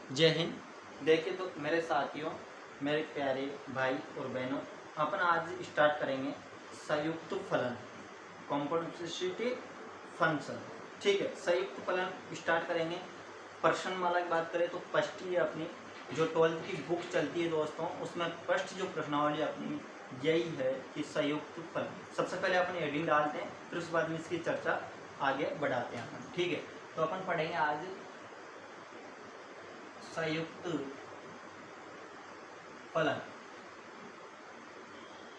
जय हिंद। देखिए तो मेरे साथियों, मेरे प्यारे भाई और बहनों, अपन आज स्टार्ट करेंगे संयुक्त फलन, कॉम्पोजिटिव फंक्शन। ठीक है, संयुक्त फलन स्टार्ट करेंगे। प्रश्नमाला की बात करें तो फर्स्ट ही अपनी जो 12th की बुक चलती है दोस्तों, उसमें फर्स्ट जो प्रश्नावली अपनी यही है कि संयुक्त फलन। सबसे पहले अपन हेडिंग डालते हैं, फिर उसके बाद में इसकी चर्चा आगे बढ़ाते हैं अपन। ठीक है, तो अपन पढ़ेंगे आज संयुक्त फलन,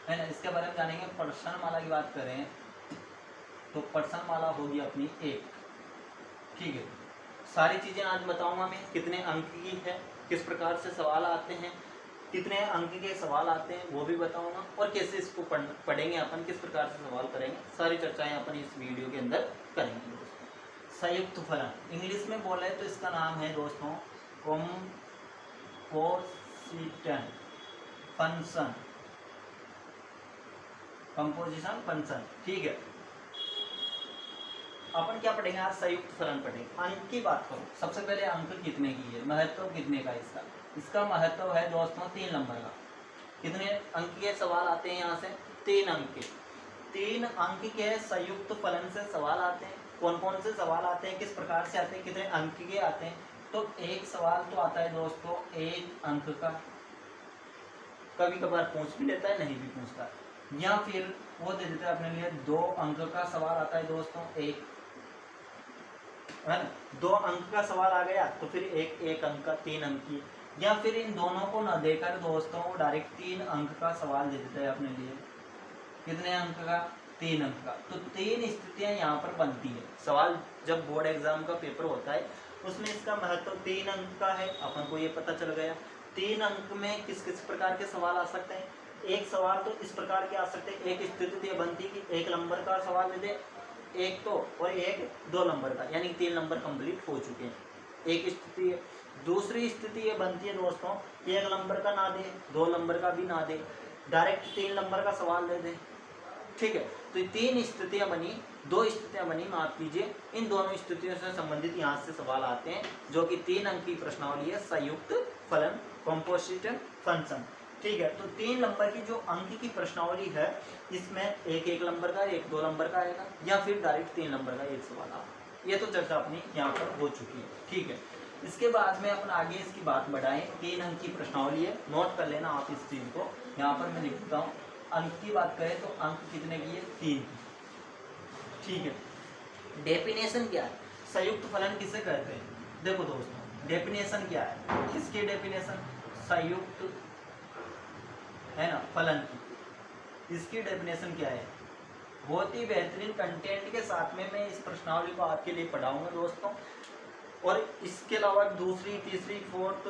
है ना। इसके बारे में जानेंगे। प्रश्नमाला की बात करें तो प्रश्नमाला होगी अपनी एक। ठीक है, सारी चीजें आज बताऊंगा मैं, कितने अंक की है, किस प्रकार से सवाल आते हैं, कितने अंक के सवाल आते हैं वो भी बताऊंगा, और कैसे इसको पढ़ेंगे अपन, किस प्रकार से सवाल करेंगे, सारी चर्चाएं अपन इस वीडियो के अंदर करेंगे दोस्तों। संयुक्त फलन इंग्लिश में बोले तो इसका नाम है दोस्तों कंपोजिशन फंक्शन, कंपोजिशन फंक्शन। ठीक है, अपन क्या पढ़ेंगे आज? संयुक्त फलन पढ़ेंगे। अंक की बात करो, सबसे पहले अंक कितने की है, महत्व कितने का इसका? इसका महत्व है दोस्तों 3 नंबर का। कितने अंक के सवाल आते हैं यहाँ से? 3 अंक के। 3 अंक के संयुक्त फलन से सवाल आते हैं। कौन कौन से सवाल आते हैं, किस प्रकार से आते हैं, कितने अंक के आते हैं? तो एक सवाल तो आता है दोस्तों 1 अंक का, कभी कभार पूछ भी लेता है, नहीं भी पूछता, या फिर वो दे देता है अपने लिए 2 अंक का सवाल आता है दोस्तों, एक, है ना। 2 अंक का सवाल आ गया तो फिर एक अंक का, 3 अंक की, या फिर इन दोनों को न देकर दोस्तों वो डायरेक्ट 3 अंक का सवाल दे देता है अपने लिए। कितने अंक का? 3 अंक का। तो 3 स्थितियां यहाँ पर बनती है। सवाल जब बोर्ड एग्जाम का पेपर होता है उसमें इसका महत्व 3 अंक का है, अपन को ये पता चल गया। 3 अंक में किस किस प्रकार के सवाल आ सकते हैं? एक सवाल तो इस प्रकार के आ सकते हैं, एक स्थिति बनती है कि 1 नंबर का सवाल दे दे एक तो, और एक 2 नंबर का, यानी 3 नंबर कंप्लीट हो चुके हैं। एक स्थिति है। दूसरी स्थिति ये बनती है दोस्तों, 1 नंबर का ना दे, 2 नंबर का भी ना दे, डायरेक्ट 3 नंबर का सवाल दे दे। ठीक है, तो 3 स्थितियां बनी, 2 स्थितियां बनी, माफ कीजिए। इन दोनों स्थितियों से संबंधित यहाँ से सवाल आते हैं, जो कि 3 अंक की प्रश्नावली है, संयुक्त फलन, कंपोजिटिव फंक्शन। ठीक है, तो 3 नंबर की जो अंक की प्रश्नावली है, इसमें एक नंबर का, एक 2 नंबर का आएगा, या फिर डायरेक्ट 3 नंबर का एक सवाल आएगा। ये तो चर्चा अपनी यहाँ पर हो चुकी है। ठीक है, इसके बाद में अपन आगे इसकी बात बढ़ाएं। 3 अंक की प्रश्नावली है, नोट कर लेना आप इस चीज को। यहाँ पर मैं लिखता हूँ, अंक की बात करें तो अंक कितने की है? 3। ठीक है, डेफिनेशन क्या है? संयुक्त फलन किसे कहते हैं? देखो दोस्तों, डेफिनेशन क्या है? किसकी डेफिनेशन? संयुक्त, है ना, फलन की। इसकी डेफिनेशन क्या है? बहुत ही बेहतरीन कंटेंट के साथ में मैं इस प्रश्नावली को आपके लिए पढ़ाऊंगा दोस्तों। और इसके अलावा दूसरी, तीसरी, 4th,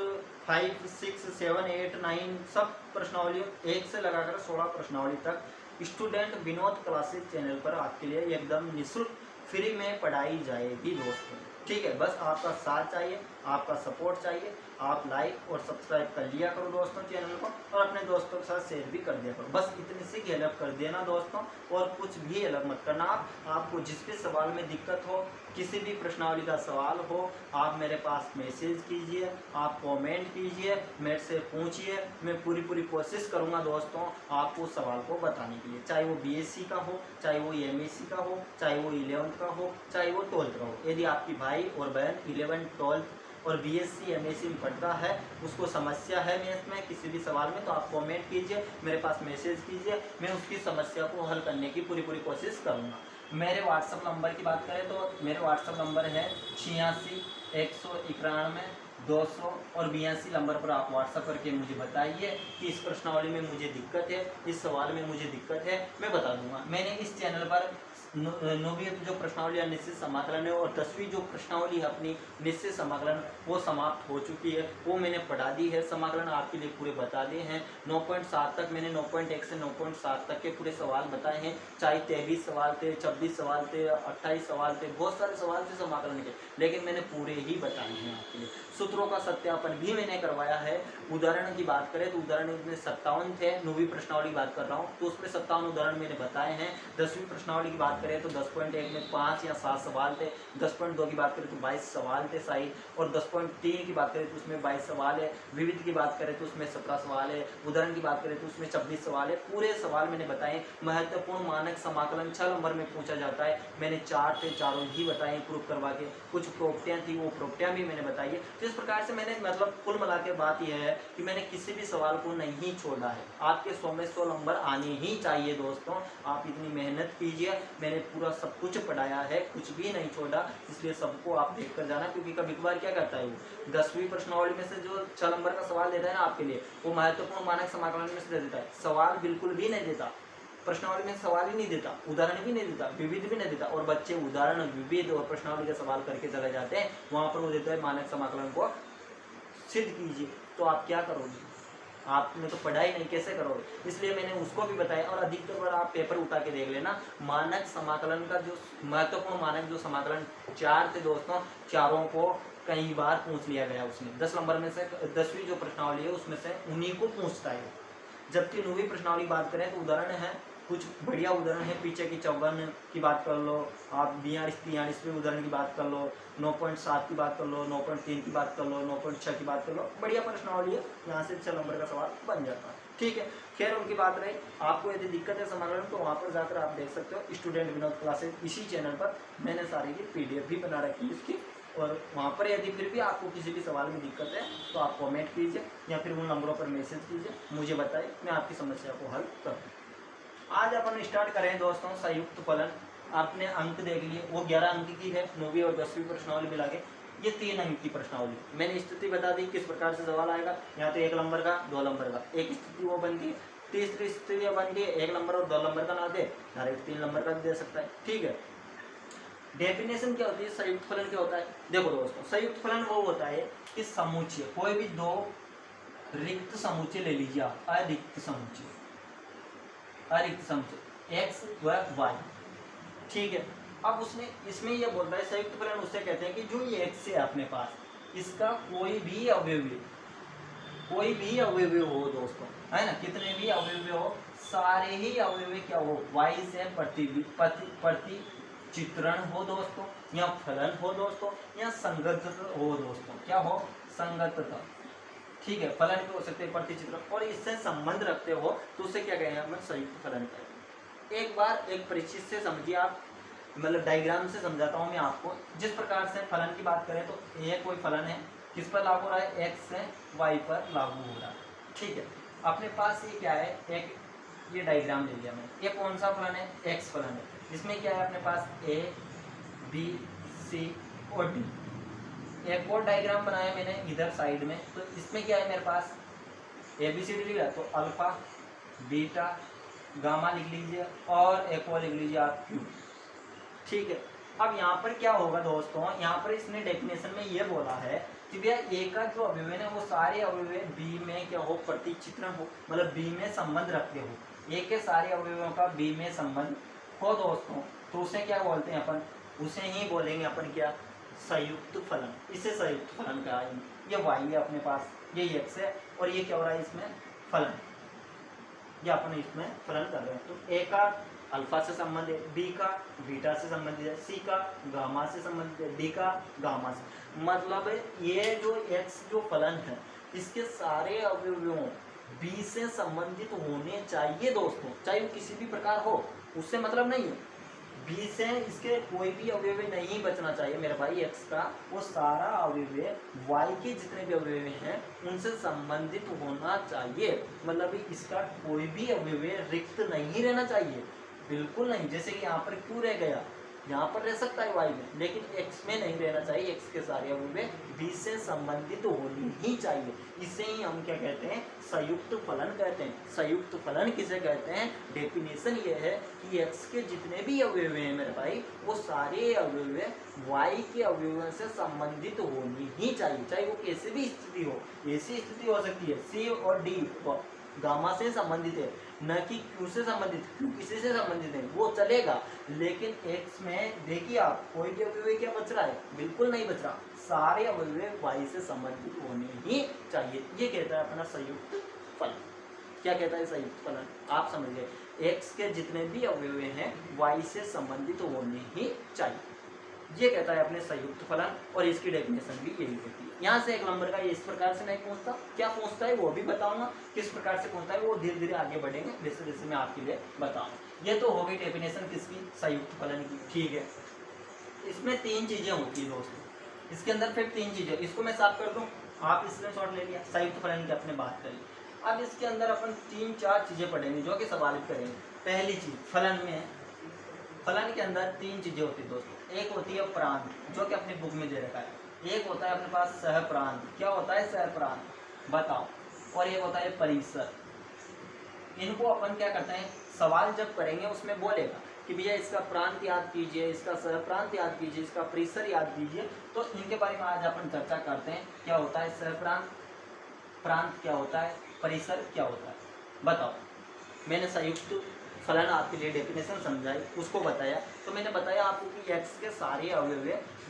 5, 6, 7, 8, 9 सब प्रश्नावली 1 से लगाकर 16 प्रश्नावली तक स्टूडेंट विनोद क्लासेस चैनल पर आपके लिए एकदम निःशुल्क फ्री में पढ़ाई जाएगी दोस्तों। ठीक है, बस आपका साथ चाहिए, आपका सपोर्ट चाहिए। आप लाइक और सब्सक्राइब कर लिया करो दोस्तों चैनल को, और अपने दोस्तों के साथ शेयर भी कर दिया करो। बस इतनी सी हेल्प कर देना दोस्तों, और कुछ भी हेल्प मत करना। आपको जिस भी सवाल में दिक्कत हो, किसी भी प्रश्नावली का सवाल हो, आप मेरे पास मैसेज कीजिए, आप कमेंट कीजिए, मेरे से पूछिए। मैं पूरी कोशिश करूंगा दोस्तों आपको सवाल को बताने के लिए, चाहे वो बीएससी का हो, चाहे वो एमएससी का हो, चाहे वो 11th का हो, चाहे वो 12th का हो। यदि आपकी भाई और बहन 11th, 12th और बीएससी एमएससी में पढ़ता है, उसको समस्या है मैथ में किसी भी सवाल में, तो आप कमेंट कीजिए, मेरे पास मैसेज कीजिए, मैं उसकी समस्या को हल करने की पूरी कोशिश करूंगा। मेरे व्हाट्सअप नंबर की बात करें तो मेरे व्हाट्सअप नंबर है 86 191 200 और 82 नंबर पर आप व्हाट्सअप करके मुझे बताइए कि इस प्रश्नावली में मुझे दिक्कत है, इस सवाल में मुझे दिक्कत है, मैं बता दूंगा। मैंने इस चैनल पर 9वीं जो प्रश्नावली निश्चित समाकलन है और 10वीं जो प्रश्नावली है अपनी निश्चित समाकलन, वो समाप्त हो चुकी है, वो मैंने पढ़ा दी है। समाकलन आपके लिए पूरे बता दिए हैं। 9.7 तक मैंने 9.1 से 9.7 तक के पूरे सवाल बताए हैं, चाहे 23 सवाल थे, 26 सवाल थे, 28 सवाल थे, बहुत सारे सवाल थे समाकलन के, लेकिन मैंने पूरे ही बताए हैं आपके लिए। सूत्रों का सत्यापन भी मैंने करवाया है। उदाहरण की बात करें तो उदाहरण इसमें 57 थे, 9वीं प्रश्नावली की बात कर रहा हूँ, तो उसमें 57 उदाहरण मैंने बताए हैं। 10वीं प्रश्नावली की बात बात करें तो 10.1 में 5 या 7 सवाल थे, 10.2 की बात करें तो 22 सवाल थे सही, और 10.3 की बात करें तो उसमें 22 सवाल है, विविध की बात करें तो उसमें 17 सवाल है, उदाहरण की बात करें तो उसमें 26 सवाल है। पूरे सवाल मैंने बताए। महत्वपूर्ण मानक समाकलन 6 नंबर में पूछा जाता है, मैंने 4 थे, चारों ही बताए प्रूफ करवा के। कुछ प्रोपर्टियाँ थी, वो प्रोपर्टियाँ भी मैंने बताई है। तो इस प्रकार से मैंने मतलब कुल मिला के बात यह है कि मैंने किसी भी सवाल को नहीं छोड़ा है। आपके 100 में 100 नंबर आने ही चाहिए दोस्तों, आप इतनी मेहनत कीजिए। मैंने पूरा सब कुछ पढ़ाया है, कुछ भी नहीं छोड़ा, इसलिए सबको आप देख कर जाना। क्योंकि कभी कभार क्या करता है वो 10वीं प्रश्नावली में से जो 6 नंबर का सवाल देता है ना आपके लिए, वो महत्वपूर्ण मानक समाकलन में से दे देता है, सवाल बिल्कुल भी नहीं देता, प्रश्नावली में सवाल ही नहीं देता, उदाहरण भी नहीं देता, विविध भी नहीं देता, और बच्चे उदाहरण, विविध और प्रश्नावली का सवाल करके चले जाते हैं। वहां पर वो देता है मानक समाकलन को सिद्ध कीजिए। तो आप क्या करोगे? आपने तो पढ़ाई नहीं, कैसे करोगे? इसलिए मैंने उसको भी बताया। और अधिकतर बार आप पेपर उठा के देख लेना, मानक समाकलन का जो महत्वपूर्ण मानक जो समाकलन 4 थे दोस्तों, चारों को कई बार पूछ लिया गया उसने। 10 नंबर में से 10वीं जो प्रश्नावली है उसमें से उन्हीं को पूछता है। जबकि 9वीं प्रश्नावली की बात करें तो उदाहरण है, कुछ बढ़िया उदाहरण है, पीछे की 54 की बात कर लो आप, 42-43 उदाहरण की बात कर लो, 9.7 की बात कर लो, 9.3 की बात कर लो, 9.6 की बात कर लो, बढ़िया प्रश्नावली है, यहाँ से 6 नंबर का सवाल बन जाता है। ठीक है, खैर उनकी बात रही। आपको यदि दिक्कत है समाकलन तो वहाँ पर जाकर आप देख सकते हो, स्टूडेंट विनोद क्लासेस, इसी चैनल पर मैंने सारी की PDF भी बना रखी है इसकी। और वहाँ पर यदि फिर भी आपको किसी भी सवाल में दिक्कत है तो आप कमेंट कीजिए या फिर उन नंबरों पर मैसेज कीजिए, मुझे बताइए, मैं आपकी समस्या को हल करूँ। आज अपन स्टार्ट करें दोस्तों संयुक्त फलन। आपने अंक देख लिए, वो 11 अंक की है, 9वीं और 10वीं प्रश्नावली मिला के ये 3 अंक की प्रश्नावली। मैंने स्थिति बता दी किस प्रकार से सवाल आएगा। यहाँ तो 1 नंबर का, 2 नंबर का, एक स्थिति वो बन गई, तीसरी स्थिति बन गई 1 नंबर और 2 नंबर का ना दे, डायरेक्ट 3 नंबर का दे सकता है। ठीक है, डेफिनेशन क्या होती है, संयुक्त फलन क्या होता है? देखो दोस्तों, संयुक्त फलन वो होता है कि समुच्चय, कोई भी दो रिक्त समुच्चय ले लीजिए आप, अरिक्त समुच्चय, अरिक्त समुच्चय x व y। ठीक है, अब उसने इसमें यह बोल रहा है संयुक्त फलन उससे कहते हैं कि जो ये x है अपने पास, इसका कोई भी अवयवी, कोई भी अवयवी हो दोस्तों, है ना, कितने भी अवयवी हो, सारे ही अवयवी क्या हो, y से प्रति चित्रण हो दोस्तों, या फलन हो दोस्तों, या संगत हो दोस्तों, क्या हो, संगतता। ठीक है, फलन भी हो सकते हैं प्रतिचित्रण, और इससे संबंध रखते हो तो उसे क्या कहेंगे हम, संयुक्त फलन कहेंगे। एक बार एक परिचित से समझिए आप, मतलब डायग्राम से समझाता हूँ मैं आपको। जिस प्रकार से फलन की बात करें तो ये कोई फलन है, किस पर लागू हो रहा है, x से y पर लागू हो रहा है। ठीक है, अपने पास ये क्या है, एक ये डायग्राम ले लिया मैंने, ये कौन सा फलन है, x फलन है, जिसमें क्या है अपने पास a b c और d। एक और डायग्राम बनाया मैंने इधर साइड में, तो इसमें क्या है मेरे पास ABCD लिख रहा, तो अल्फा बीटा गामा लिख लीजिए, और एक और लिख लीजिए आप Q। ठीक है, अब यहाँ पर क्या होगा दोस्तों, यहाँ पर इसने डेफिनेशन में ये बोला है कि भैया ए का जो अवयव है वो सारे अवयव बी में क्या हो, प्रतिचित्रण हो, मतलब बी में संबंध रखते हो, ए के सारे अवयवों का बी में संबंध हो दोस्तों, तो उसे क्या बोलते हैं अपन, उसे ही बोलेंगे अपन क्या, संयुक्त फलन। इसे संयुक्त फलन कहा। ये y है अपने पास, ये x है, और ये क्या हो रहा है इसमें, फलन, ये अपन इसमें फलन कर रहे हैं। तो a का अल्फा से संबंध है, b का बीटा से संबंधित है, c का गामा से संबंधित है, d का गामा से, मतलब ये जो x जो फलन है इसके सारे अवयवों b से संबंधित होने चाहिए दोस्तों, चाहे वो किसी भी प्रकार हो, उससे मतलब नहीं है। बी से इसके कोई भी अवयव नहीं बचना चाहिए मेरे भाई, x का वो सारा अवयव y के जितने भी अवयव हैं उनसे संबंधित होना चाहिए, मतलब इसका कोई भी अवयव रिक्त नहीं रहना चाहिए, बिल्कुल नहीं। जैसे कि यहाँ पर क्यों रह गया, यहाँ पर रह सकता है y में, लेकिन x में नहीं रहना चाहिए, x के सारे अवयव b से संबंधित होनी ही चाहिए। इसे ही हम क्या कहते हैं, संयुक्त फलन कहते हैं। संयुक्त फलन किसे कहते हैं, डेफिनेशन ये है कि x के जितने भी अवयव हैं मेरे भाई, वो सारे अवयव y के अवयवों से संबंधित होनी ही चाहिए, चाहे वो कैसे भी स्थिति हो। ऐसी स्थिति हो सकती है c और d गामा से संबंधित है, न कि Q से संबंधित, Q किसी से संबंधित है वो चलेगा, लेकिन x में देखिए आप कोई भी अवयव क्या बच रहा है, बिल्कुल नहीं बच रहा, सारे अवयव y से संबंधित होने ही चाहिए। ये कहता है अपना संयुक्त फलन। क्या कहता है संयुक्त फलन, आप समझ गए, x के जितने भी अवयव हैं y से संबंधित होने ही चाहिए, ये कहता है अपने संयुक्त फलन। और इसकी डेफिनेशन भी यही होती है। यहाँ से 1 नंबर का ये इस प्रकार से नहीं पूछता, क्या पूछता है वो भी बताऊंगा, किस प्रकार से पूछता है वो धीरे धीरे आगे बढ़ेंगे जैसे जैसे मैं आपके लिए बताऊँ। ये तो हो गई डेफिनेशन किसकी, संयुक्त फलन की, ठीक है। इसमें 3 चीजें होती है दोस्तों, इसके अंदर फिर 3 चीजें, इसको मैं साफ कर दूं, आप स्क्रीनशॉट ले लिया, संयुक्त फलन की अपने बात करें। अब इसके अंदर अपन 3-4 चीजें पढ़ेंगे जो कि सवालित करेंगे। पहली चीज फलन में, फलन के अंदर 3 चीजें होती है दोस्तों, एक होती है प्रांत जो कि अपनी बुक में दे रखा है, एक होता है अपने पास सहप्रांत, क्या होता है सहप्रांत बताओ, और एक होता है परिसर। इनको अपन क्या करते हैं, सवाल जब करेंगे उसमें बोलेगा कि भैया इसका प्रांत याद कीजिए, इसका सहप्रांत याद कीजिए, इसका परिसर याद कीजिए, तो इनके बारे में आज अपन चर्चा करते हैं। क्या होता है सहप्रांत, प्रांत क्या होता है, परिसर क्या होता है, बताओ। मैंने संयुक्त फलन आपके लिए डेफिनेशन समझाई, उसको बताया, तो मैंने बताया आपको कि x के सारे अवयव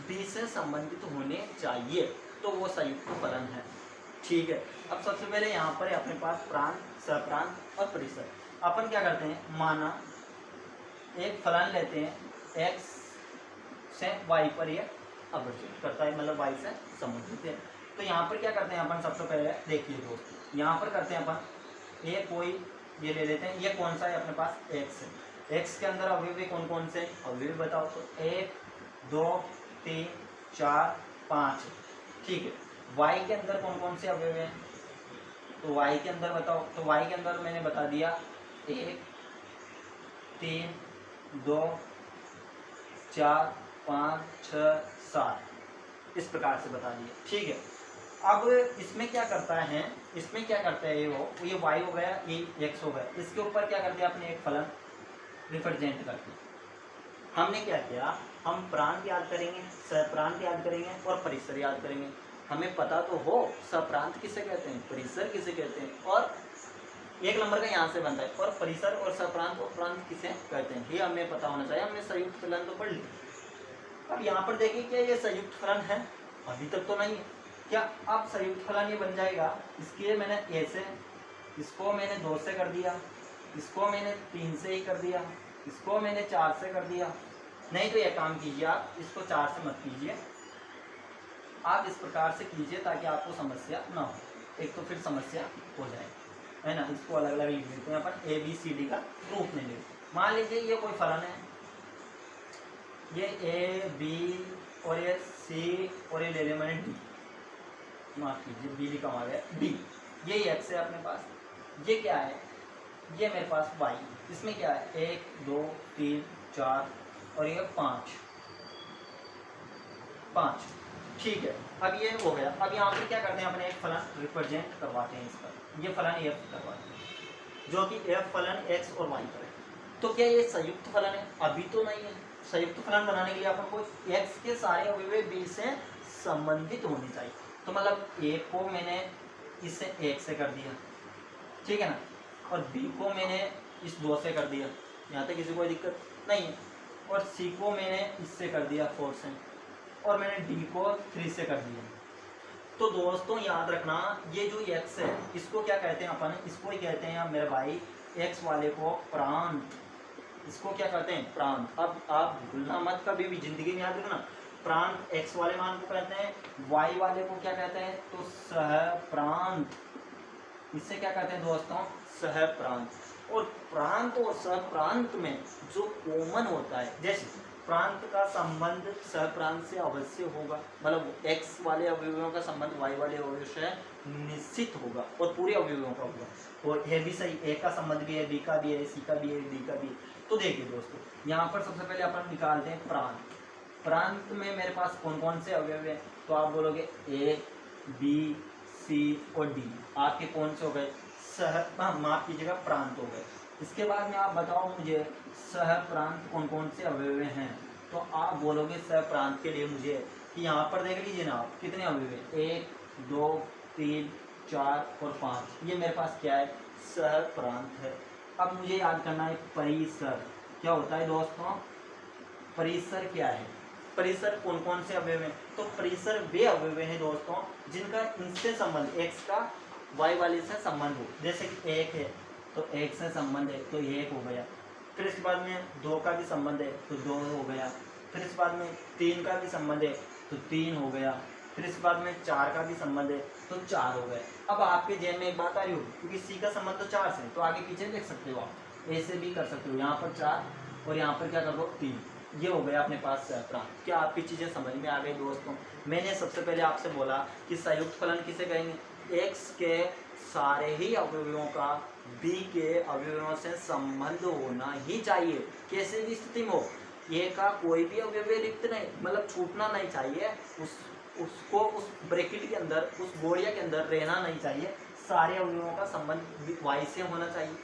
b से संबंधित होने चाहिए, तो वो संयुक्त फलन है, ठीक है। अब सबसे पहले यहाँ पर अपने पास प्रांत, सहप्रांत और परिसर। अपन क्या करते हैं, माना एक फलन लेते हैं, x से y पर ये अग्रसर करता है, मतलब y से संबंधित है। तो यहाँ पर क्या करते हैं अपन, सबसे पहले देखिए दोस्त, यहाँ पर करते हैं अपन, ये कोई ये ले लेते हैं, ये कौन सा है अपने पास, x है। x के अंदर अवयव कौन कौन से अवयव बताओ, तो 1 2 3 4 5, ठीक है। y के अंदर कौन कौन से अवयव हैं, तो y के अंदर बताओ, तो y के अंदर मैंने बता दिया 1 3 2 4 5 6 7, इस प्रकार से बता दिया, ठीक है। अब इसमें क्या करता है, इसमें क्या करता है वो ये y हो गया, ये x हो गया, इसके ऊपर क्या करते हैं अपने एक फलन रिप्रेजेंट करते हैं। हमने क्या किया, हम प्रांत याद करेंगे, सहप्रांत याद करेंगे और परिसर याद करेंगे। हमें पता तो हो सहप्रांत किसे कहते हैं, परिसर किसे कहते हैं, और 1 नंबर का यहाँ से बनता है, और परिसर और सहप्रांत और प्रांत किसे कहते हैं, ये हमें पता होना चाहिए। हमने संयुक्त फलन तो पढ़ लिया। अब यहाँ पर देखिए क्या ये संयुक्त फलन है, अभी तक तो नहीं है क्या। अब संयुक्त फलन ये बन जाएगा, इसके मैंने ए से, इसको मैंने 2 से कर दिया, इसको मैंने 3 से ही कर दिया, इसको मैंने 4 से कर दिया। नहीं तो ये काम कीजिए, आप इसको 4 से मत कीजिए, आप इस प्रकार से कीजिए ताकि आपको समस्या ना हो, एक तो फिर समस्या हो जाए, है ना। इसको अलग अलग लिख देते हैं अपन, ABCD का रूप में ले। मान लीजिए ये कोई फलन है, ये A B और ये C और ये ले लें मैंने D, माफ कीजिए B लिखा हुआ है D, ये x है अपने पास, ये क्या है, ये मेरे पास y, इसमें क्या है 1 2 3 4 और ये 5, ठीक है। अब ये हो गया। अब यहाँ पर क्या करते हैं, अपने एक फलन रिप्रेजेंट करवाते हैं इस पर, ये फलन f करवाते हैं जो कि f फलन x और y पर है। तो क्या ये संयुक्त फलन है, अभी तो नहीं है। संयुक्त फलन बनाने के लिए अपन को x के सारे अवयव b से संबंधित होने चाहिए। तो मतलब a को मैंने इससे 1 से कर दिया, ठीक है ना, और b को मैंने इस 2 से कर दिया, यहाँ तक किसी कोई दिक्कत नहीं है, और c को मैंने इससे कर दिया 4 से, और मैंने d को 3 से कर दिया। तो दोस्तों याद रखना, ये जो x है इसको क्या कहते हैं अपन, इसको ही कहते हैं मेरे भाई x वाले को प्रांत, इसको क्या कहते हैं प्रांत। अब आप भूलना मत, कभी भी जिंदगी में याद रखना, प्रांत x वाले मान को कहते हैं, y वाले को क्या कहते हैं, तो सहप्रांत, इससे क्या कहते हैं दोस्तों, सहप्रांत। और प्रांत और सहप्रांत में जो कॉमन होता है, जैसे प्रांत का संबंध सहप्रांत से अवश्य होगा, मतलब x वाले अवयवों का संबंध y वाले अवयव से निश्चित होगा और पूरे अवयवों का होगा। और ये भी सही, a का संबंध भी है, b का भी है, c का भी है, d का भी है। तो देखिए दोस्तों, यहाँ पर सबसे पहले अपन निकालते हैं प्रांत। प्रांत में मेरे पास कौन कौन से अवयव हैं, तो आप बोलोगे A B C और D, आपके कौन से हो गए, माफ कीजिएगा प्रांत हो गए। इसके बाद में आप बताओ मुझे सहप्रांत कौन कौन से अवयव हैं, तो आप बोलोगे सहप्रांत के लिए मुझे कि यहाँ पर देख लीजिए ना आप कितने अवयव हैं, 1 2 3 4 और 5, ये मेरे पास क्या है, सहप्रांत है। अब मुझे याद करना है परिसर क्या होता है दोस्तों, परिसर क्या है, परिसर कौन कौन से अवयव हैं, तो परिसर वे अवयव हैं दोस्तों जिनका इनसे संबंध x का वाई वाले से संबंध हो। जैसे कि 1 है तो 1 से संबंध है तो 1 हो गया। फिर इसके बाद में 2 का भी संबंध है तो 2 हो गया। फिर इसके बाद में 3 का भी संबंध है तो 3 हो गया। फिर इसके बाद में 4 का भी संबंध है तो 4 हो गया। अब आपके जेन में एक बात आ रही होगी, क्योंकि सी का संबंध तो 4 से, तो आगे पीछे देख सकते हो आप, ऐसे भी कर सकते हो, यहाँ पर 4 और यहाँ पर क्या कर लो 3। ये हो गया अपने पास सहस्रांक। क्या आपकी चीज़ें समझ में आ गई दोस्तों? मैंने सबसे पहले आपसे बोला कि संयुक्त फलन किसे कहेंगे? x के सारे ही अवयवों का b के अवयवों से संबंध होना ही चाहिए, कैसे भी स्थिति में हो। ये का कोई भी अवयव रिक्त नहीं, मतलब छूटना नहीं चाहिए, उसको उस ब्रैकेट के अंदर, उस गोलिया के अंदर रहना नहीं चाहिए। सारे अवयवों का संबंध y से होना चाहिए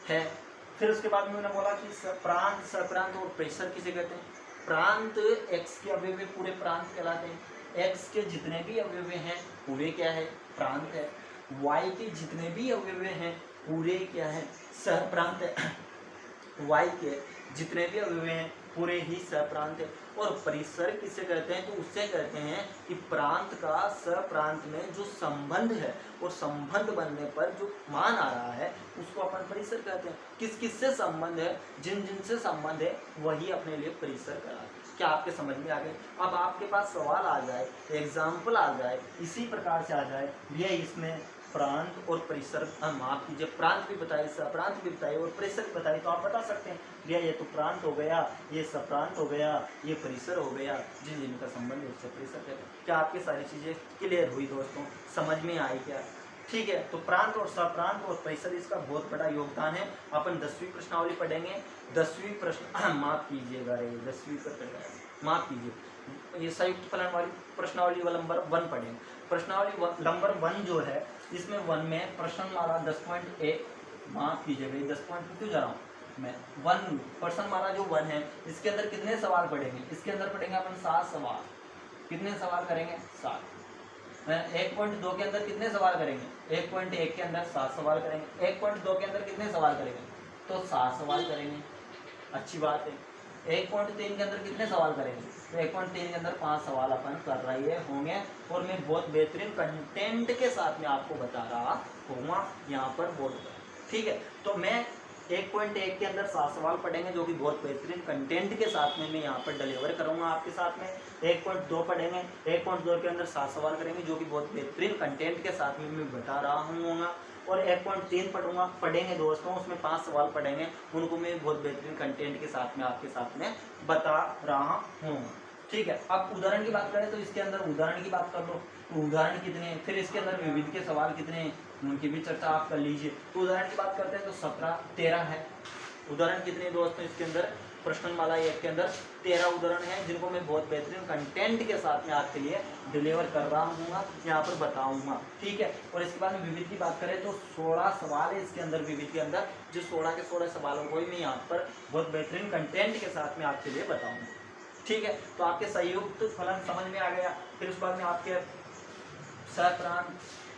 है। फिर उसके बाद में मैंने बोला कि प्रांत, सप्रांत और प्रेशर किसे कहते हैं? प्रांत x के अवयव पूरे प्रांत कहलाते हैं। x के जितने भी अवयव हैं पूरे क्या है? प्रांत है। y के जितने भी अवयव हैं पूरे क्या है? सहप्रांत है। y के जितने भी अवयव हैं पूरे ही सहप्रांत है। और परिसर किसे कहते हैं? तो उससे कहते हैं कि प्रांत का सहप्रांत में जो संबंध है और संबंध बनने पर जो मान आ रहा है उसको अपन परिसर कहते हैं। किस किस से संबंध है? जिन जिन से संबंध है वही अपने लिए परिसर कराते हैं। क्या आपके समझ में आ गए? अब आपके पास सवाल आ जाए, एग्जाम्पल आ जाए, इसी प्रकार से आ जाए, ये इसमें प्रांत और परिसर, माफ कीजिए, प्रांत भी बताए, सप्रांत भी बताए और परिसर भी बताए, तो आप बता सकते हैं भैया ये तो प्रांत हो गया, ये सप्रांत हो गया, ये परिसर हो गया, जिन जिनका संबंध है उससे परिसर कहते हैं। क्या आपकी सारी चीज़ें क्लियर हुई दोस्तों? समझ में आई क्या? ठीक है, तो प्रांत और सप्रांत और परिसर इसका बहुत बड़ा योगदान है। अपन 10वीं प्रश्नावली पढ़ेंगे। 10वीं प्रश्न माफ कीजिएगा, 10वीं पर माफ कीजिए, ये संयुक्त फलन वाली प्रश्नावली नंबर 1 पढ़ेंगे। प्रश्नावली नंबर 1 जो है, इसमें 1 में प्रश्नमाला 10.1, माफ कीजिएगा 10 पॉइंट क्यों जा रहा हूँ मैं, 1 प्रश्नमाला जो 1 है इसके अंदर कितने सवाल पढ़ेंगे? इसके अंदर पढ़ेंगे अपन 7 सवाल। कितने सवाल करेंगे? 7। 1.2 के अंदर कितने सवाल करेंगे? 1.1 के अंदर 7 सवाल करेंगे। 1.2 के अंदर कितने सवाल करेंगे? तो 7 सवाल करेंगे। अच्छी बात है। 1.3 के अंदर कितने सवाल करेंगे? तो 1.3 के अंदर 5 सवाल अपन कर रहे होंगे और मैं बहुत बेहतरीन कंटेंट के साथ में आपको बता रहा होऊंगा यहाँ पर बोर्ड पर। ठीक है, तो मैं 1.1 के अंदर 7 सवाल पढ़ेंगे जो कि बहुत बेहतरीन कंटेंट के साथ में मैं यहाँ पर डिलीवर करूँगा आपके साथ में। 1.2 पढ़ेंगे, 1.2 के अंदर 7 सवाल करेंगे जो कि बहुत बेहतरीन कंटेंट के साथ में मैं बता रहा हूँ। और 1.3 पढ़ेंगे दोस्तों, उसमें 5 सवाल पढ़ेंगे, उनको मैं बहुत बेहतरीन कंटेंट के साथ में आपके साथ में बता रहा हूँ। ठीक है, अब उदाहरण की बात करें तो इसके अंदर उदाहरण की बात कर लो, तो उदाहरण कितने हैं, फिर इसके अंदर विविध के सवाल कितने हैं उनकी भी चर्चा आप कर लीजिए। तो उदाहरण की बात करते हैं तो 13 है। उदाहरण कितने दोस्तों इसके अंदर? प्रश्नमाला 1 के अंदर 13 उदाहरण हैं जिनको मैं बहुत बेहतरीन कंटेंट के साथ में आपके लिए डिलीवर कर रहा हूँ, यहाँ पर बताऊँगा। ठीक है, और इसके बाद में विविध की बात करें तो 16 सवाल है इसके अंदर, विविध के अंदर, जो 16 के 16 सवालों को ही मैं यहाँ पर बहुत बेहतरीन कंटेंट के साथ में आपके लिए बताऊँगा। ठीक है, तो आपके संयुक्त फलन समझ में आ गया। फिर उसके बाद में आपके सहप्रांत,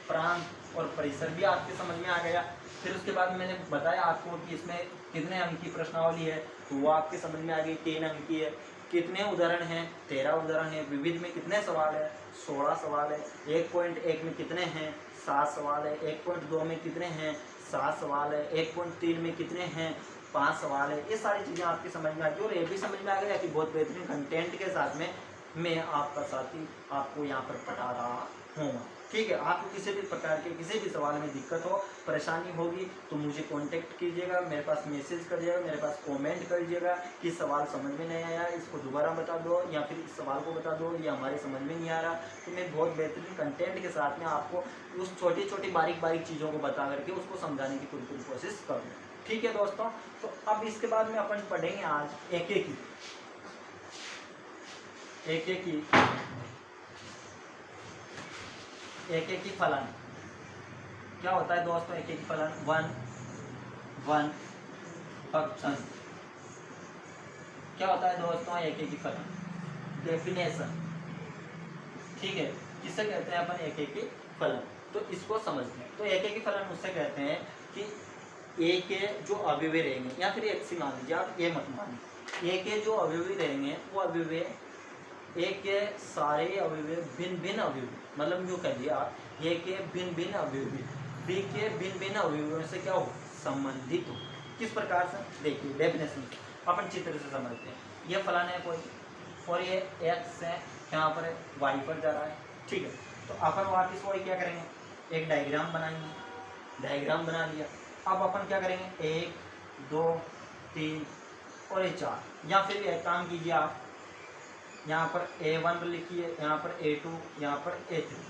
प्रांत और परिसर भी आपके समझ में आ गया। फिर उसके बाद मैंने बताया आपको कि इसमें कितने अंक की प्रश्नावली है, तो वो आपके समझ में आ गई, 3 अंक की है। कितने उदाहरण हैं? 13 उदाहरण हैं। विविध में कितने सवाल है? 16 सवाल है। 1.1 में कितने हैं? 7 सवाल है। 1.2 में कितने हैं? 7 सवाल है। 1.3 में कितने हैं? 5 सवाल है। ये सारी चीज़ें आपकी समझ में आ गई और ये भी समझ में आ गया कि बहुत बेहतरीन कंटेंट के साथ में मैं आपका साथी आपको यहाँ पर पढ़ा रहा हूँ। ठीक है, आपको किसी भी प्रकार के किसी भी सवाल में दिक्कत हो, परेशानी होगी तो मुझे कांटेक्ट कीजिएगा, मेरे पास मैसेज करिएगा, मेरे पास कमेंट करिएगा कि सवाल समझ में नहीं आया, इसको दोबारा बता दो, या फिर इस सवाल को बता दो, या हमारे समझ में नहीं आ रहा। तो मैं बहुत बेहतरीन कंटेंट के साथ में आपको उस छोटी छोटी बारीक बारीक चीज़ों को बता करके उसको समझाने की पूरी कोशिश करूँगा। ठीक है दोस्तों, तो अब इसके बाद में अपन पढ़ेंगे आज एक एक ही फलन। क्या होता है दोस्तों एक ही फलन? One function. क्या होता है दोस्तों एक ही फलन? डेफिनेशन। ठीक है, किसे कहते हैं अपन एक ही फलन? तो इसको समझते हैं। तो एक ही फलन उससे कहते हैं कि ए के जो अवयव रहेंगे, या फिर एक सी मान लीजिए, आप ये मत मानिए, ए के जो अवयव रहेंगे वो अवयव, ए के सारे अवयव भिन्न भिन्न अवयव मतलब यूँ कह दिया आप ए के भिन्न भिन्न अवयवी बी के भिन्न भिन्न अवयवों से क्या हो, संबंधित हो। किस प्रकार से, देखिए डेफिनेशन अपन चित्र से समझते हैं। ये फलन है कोई और ये एक्स है, यहाँ पर वाई पर जा रहा है, ठीक है। तो अपन वापिस वही क्या करेंगे, एक डायग्राम बनाएंगे, डायग्राम बना लिया। अब अपन क्या करेंगे, 1 2 3 और ये 4, या फिर एक काम कीजिए आप यहाँ पर A1 लिखिए, यहाँ पर A2, यहाँ पर A3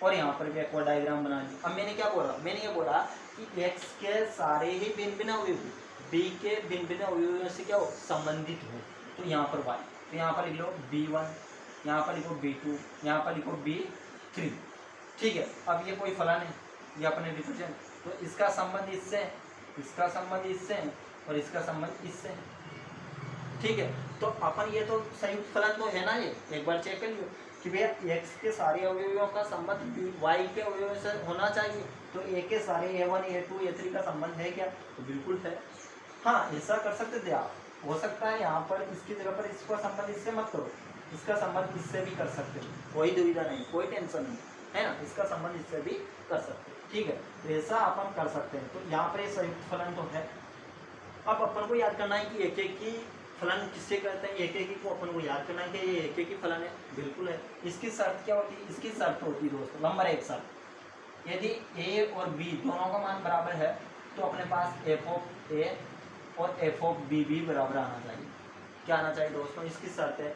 और यहाँ पर भी एक और डायग्राम बना ली। अब मैंने क्या बोला, मैंने ये बोला कि x के सारे ही भिन्न भिन्न अवयव b के भिन्न भिन्न अवयवों से क्या हो, संबंधित हो। तो यहाँ पर y, तो यहाँ पर लिख लो B1, यहाँ पर लिखो B2, यहाँ पर लिखो B3, ठीक है। अब ये कोई फलन है, ये अपने डिफरेंशियल, तो इसका संबंध इससे, इसका संबंध इससे और इसका संबंध इससे, ठीक है। तो अपन ये तो संयुक्त फलन तो है ना, ये एक बार चेक कर लियो कि भैया x के सारे अवयवों का संबंध y के अवयवों से होना चाहिए। तो a के सारे A1 A2 A3 का संबंध है क्या, तो बिल्कुल है। हाँ, ऐसा कर सकते थे आप, हो सकता है यहाँ पर इसकी जगह पर इसका संबंध इससे मत करो, इसका संबंध इससे भी कर सकते हो, कोई दुविधा नहीं, कोई टेंशन नहीं है ना, इसका संबंध इससे भी कर सकते हो, ठीक है। तो ऐसा अपन कर सकते हैं। तो यहाँ पर ये संयुक्त फलन तो है। अब अपन को याद करना है कि एक एक की फलन किससे कहते हैं, एक एक को अपन को याद करना है कि ये एक एक की फलन है, बिल्कुल है। इसकी शर्त क्या होती है, इसकी शर्त होती है दोस्तों नंबर 1 शर्त, यदि a और b दोनों का मान बराबर है तो अपने पास f ऑफ a और f ऑफ b भी बराबर आना चाहिए। क्या आना चाहिए दोस्तों, इसकी शर्त है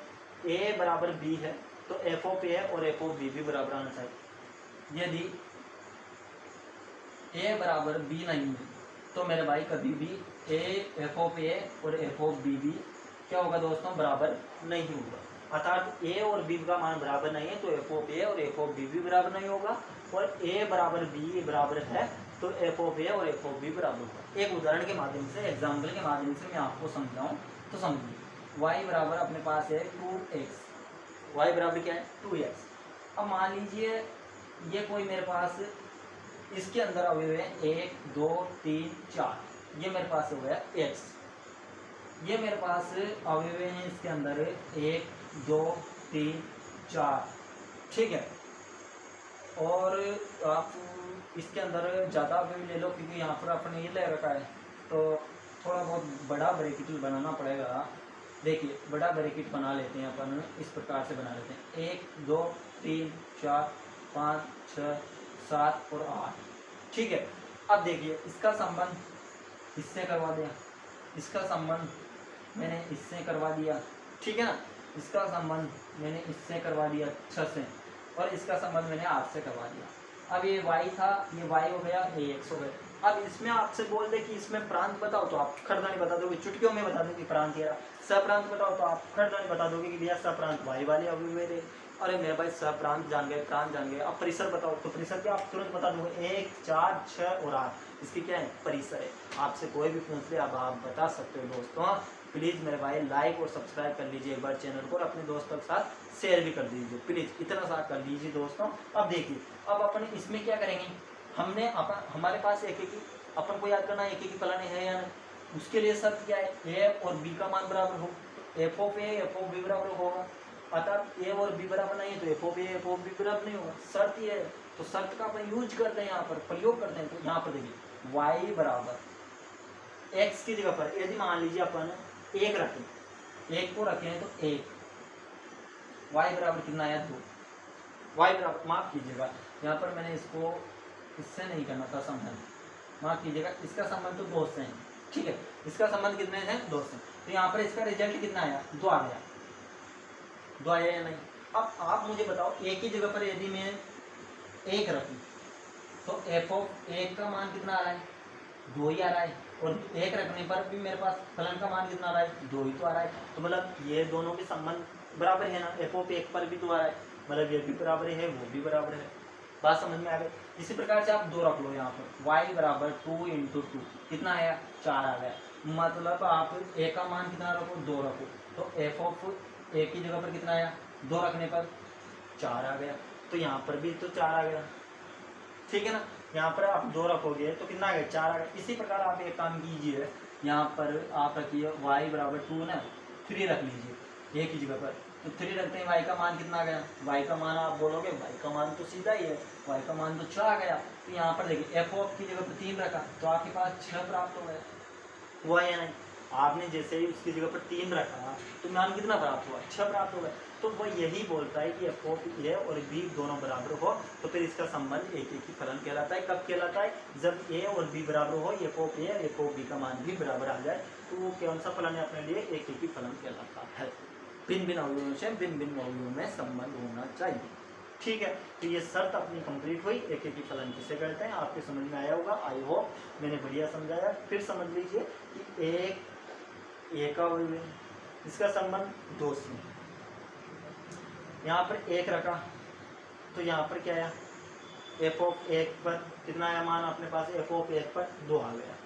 a बराबर b है तो f ऑफ a और f ऑफ b भी बराबर आना चाहिए। यदि a बराबर b नहीं है तो मेरे भाई कभी भी f ऑफ a और f ऑफ b भी क्या होगा दोस्तों, बराबर नहीं होगा। अर्थात a और b का मान बराबर नहीं है तो f ऑफ a और f ऑफ b भी बराबर नहीं होगा, और a बराबर b बराबर है तो f ऑफ a और f ऑफ b बराबर होगा। एक उदाहरण के माध्यम से, एग्जाम्पल के माध्यम से मैं आपको समझाऊं तो समझिए। y बराबर अपने पास है 2x, y बराबर क्या है 2x। अब मान लीजिए ये कोई मेरे पास इसके अंदर अवयव है 1 2 3 4, ये मेरे पास हो गया x, ये मेरे पास अवयव हैं इसके अंदर 1 2 3 4, ठीक है। और आप इसके अंदर ज़्यादा अवयव ले लो क्योंकि यहाँ पर अपने ये ले रखा है तो थोड़ा बहुत बड़ा ब्रैकेट बनाना पड़ेगा। देखिए बड़ा ब्रैकेट बना लेते हैं अपन, इस प्रकार से बना लेते हैं 1 2 3 4 5 6 7 और 8, ठीक है। अब देखिए इसका संबंध इससे करवा दिया, इसका संबंध मैंने इससे करवा दिया, ठीक है ना। इसका संबंध मैंने इससे करवा दिया 6 से, और इसका संबंध मैंने 8 से करवा दिया। अब ये y था, ये y हो गया, ये x हो गया। अब इसमें आपसे बोल दे कि इसमें प्रांत बताओ तो आप खड़दानी बता दोगे, चुटकियों में बता दोगे प्रांत या सप्रांत बताओ तो आप खड़दानी बता दोगे कि भैया सप्रांत y वाले अवयव मेरे। अरे मेरे भाई सप्रांत जान गए, प्रांत जान गए, अब परिसर बताओ तो परिसर क्या आप तुरंत बता दोगे 1 4 6 और 8, इसकी क्या है परिसर है। आपसे कोई भी पूछ ले अब आप बता सकते हो दोस्तों। प्लीज़ मेरे भाई लाइक और सब्सक्राइब कर लीजिए एक बार चैनल को, और अपने दोस्तों के साथ शेयर भी कर दीजिए प्लीज़, इतना सा कर लीजिए दोस्तों। अब देखिए अब अपन इसमें क्या करेंगे, हमने हमारे पास एक एक अपन को याद करना है एक एक फलन है या नहीं। उसके लिए शर्त क्या है, a और b का मान बराबर हो, f of a f of b बराबर होगा। अतः a और b बराबर नहीं है तो f of a f of b बराबर नहीं होगा, शर्त ये है। तो शर्त का अपन यूज करते हैं, यहाँ पर प्रयोग करते हैं। तो यहाँ पर देखिए y बराबर x की जगह पर यदि मान लीजिए अपन 1 रखें, 1 को रखें तो 1, y बराबर कितना आया 2, y बराबर माफ कीजिएगा यहाँ पर मैंने इसको इससे नहीं करना था संबंध, माफ कीजिएगा, इसका संबंध तो 2 से है, ठीक है। इसका संबंध कितने हैं 2 से, तो यहाँ पर इसका रिजल्ट कितना आया 2 आ गया, 2 आया या नहीं। अब आप मुझे बताओ एक ही जगह पर यदि मैं 1 रखूँ तो f ऑफ 1 का मान कितना आ रहा है 2 ही आ रहा है, और 1 रखने पर भी मेरे पास फलन का मान कितना आ रहा है 2 ही तो आ रहा है। तो मतलब ये दोनों के संबंध बराबर है ना, f ऑफ 1 पर भी 2 आ रहा है, मतलब ये भी बराबर है वो भी बराबर है। बात समझ में आ गई। इसी प्रकार से आप 2 रख लो यहाँ पर, y बराबर 2 × 2 कितना आया 4 आ गया। मतलब आप a का मान कितना रखो 2 रखो, तो f ऑफ a की जगह पर कितना आया 2 रखने पर 4 आ गया, तो यहाँ पर भी तो 4 आ गया, ठीक है ना। यहाँ पर आप 2 रखोगे तो कितना आ गया 4 आ गया। इसी प्रकार आप एक काम कीजिए, यहाँ पर आप रखिए y बराबर 2 ना 3 रख लीजिए a की जगह पर, तो 3 रखते हैं, y का मान कितना आ गया, y का मान आप बोलोगे y का मान तो सीधा ही है, y का मान तो 6 आ गया। तो यहाँ पर देखिए एफ ऑफ की जगह पर 3 रखा तो आपके पास 6 प्राप्त हो गया, हुआ या नहीं। आपने जैसे ही उसकी जगह पर 3 रखा तो मान कितना प्राप्त हुआ, 6 प्राप्त हो गया। तो वह यही बोलता है कि एफ ऑफ ए और बी दोनों बराबर हो तो फिर इसका संबंध एक ही फलन कहलाता है। कब कहलाता है, जब ए और बी बराबर हो, एफ ऑफ ए और एफ ऑफ बी का मान भी बराबर आ जाए, तो वो कौन सा फलन है अपने लिए, एक ही फलन कहलाता है। भिन्न भिन्न अवयवों से भिन्न भिन्न अवयवों में संबंध होना चाहिए। ठीक है, तो ये शर्त अपनी कंप्लीट हुई। एक ही फलन किसे कहते हैं, आपके समझ में आया होगा, आई होप मैंने बढ़िया समझाया। फिर समझ लीजिए कि एक का अवयव, इसका संबंध 2 से, यहाँ पर 1 रखा तो यहाँ पर क्या आया, एफ ऑफ 1 पर कितना आया मान अपने पास, एफ ऑफ 1 पर 2 आ गया,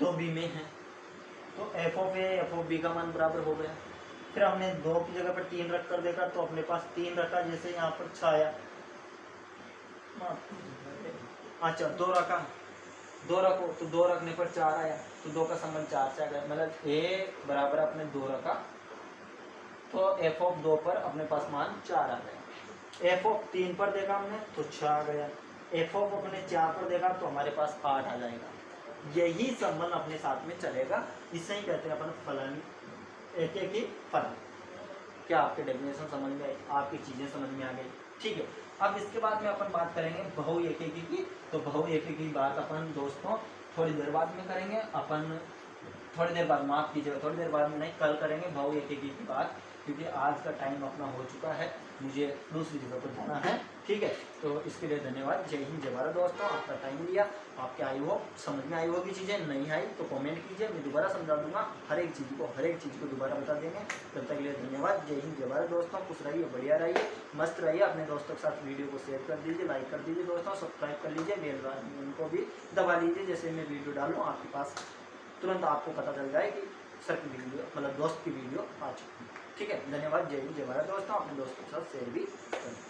2 बी में है तो F of A F of B का मान बराबर हो गया। फिर हमने 2 की जगह पर 3 रख कर देखा तो अपने पास 3 रखा, जैसे यहाँ पर 6 आया, अच्छा 2 रखा, 2 रखो तो 2 रखने पर 4 आया, तो 2 का संबंध 4 से आ गया, मतलब ए बराबर अपने 2 रखा तो एफ ऑफ 2 पर अपने पास मान 4 आ गया। एफ ऑफ 3 पर देखा हमने तो 6 आ गया, एफ ऑफ अपने 4 पर देखा तो हमारे पास 8 आ जाएगा। यही संबंध अपने साथ में चलेगा, इसे ही कहते हैं अपन फलन, एक ही फलन। क्या आपके डेफिनेशन समझ में आई, आपकी चीजें समझ में आ गई। ठीक है, अब इसके बाद में अपन बात करेंगे बहु एकेकी की। तो बहु एकेकी की बात अपन दोस्तों थोड़ी देर बाद में करेंगे, अपन थोड़ी देर बाद, माफ कीजिएगा थोड़ी देर बाद में नहीं, कल करेंगे बहु एकेकी की बात, क्योंकि आज का टाइम अपना हो चुका है, मुझे दूसरी जगह पर जाना है। ठीक है, तो इसके लिए धन्यवाद। जय हिंद जय भारत दोस्तों, आपका टाइम लिया, आपके आई हो समझ में आई होगी चीज़ें, नहीं आई तो कमेंट कीजिए, मैं दोबारा समझा दूंगा, हर एक चीज़ को दोबारा बता देंगे। तब तक के लिए धन्यवाद। जय हिंद जय भारत दोस्तों, खुश रहिए, बढ़िया रहिए, मस्त रहिए। अपने दोस्तों के साथ वीडियो को शेयर कर दीजिए, लाइक कर दीजिए दोस्तों, सब्सक्राइब कर लीजिए, बेल आइकन को भी दबा लीजिए, जैसे मैं वीडियो डालूँ आपके पास तुरंत आपको पता चल जाए कि सर की वीडियो, मतलब दोस्त की वीडियो आ चुकी है। ठीक है, धन्यवाद। जय हिंद जय भारत दोस्तों, अपने दोस्तों के साथ शेयर भी करें।